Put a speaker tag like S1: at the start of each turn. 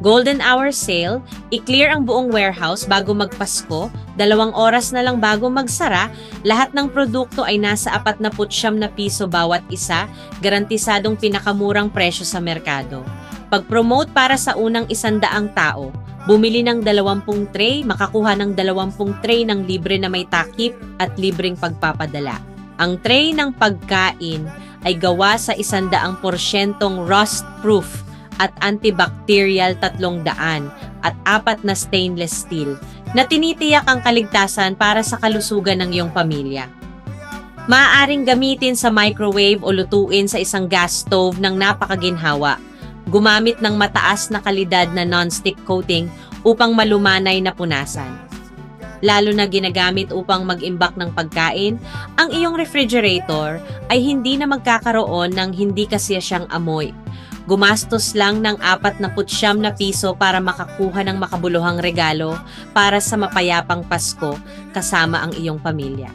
S1: Golden hour sale, i-clear ang buong warehouse bago magpasko, 2 oras na lang bago magsara, lahat ng produkto ay nasa 49 na piso bawat isa, garantisadong pinakamurang presyo sa merkado. Pag-promote para sa unang 100 tao, bumili ng 20 tray, makakuha ng 20 tray ng libre na may takip at libreng pagpapadala. Ang tray ng pagkain ay gawa sa 100% rust-proof at antibacterial 300 at 4 na stainless steel na tinitiyak ang kaligtasan para sa kalusugan ng iyong pamilya. Maaaring gamitin sa microwave o lutuin sa isang gas stove ng napakaginhawa. Gumamit ng mataas na kalidad na non-stick coating upang malumanay na punasan. Lalo na ginagamit upang mag-imbak ng pagkain, ang iyong refrigerator ay hindi na magkakaroon ng hindi kasiyasyang amoy. Gumastos lang ng 49 na piso para makakuha ng makabuluhang regalo para sa mapayapang Pasko kasama ang iyong pamilya.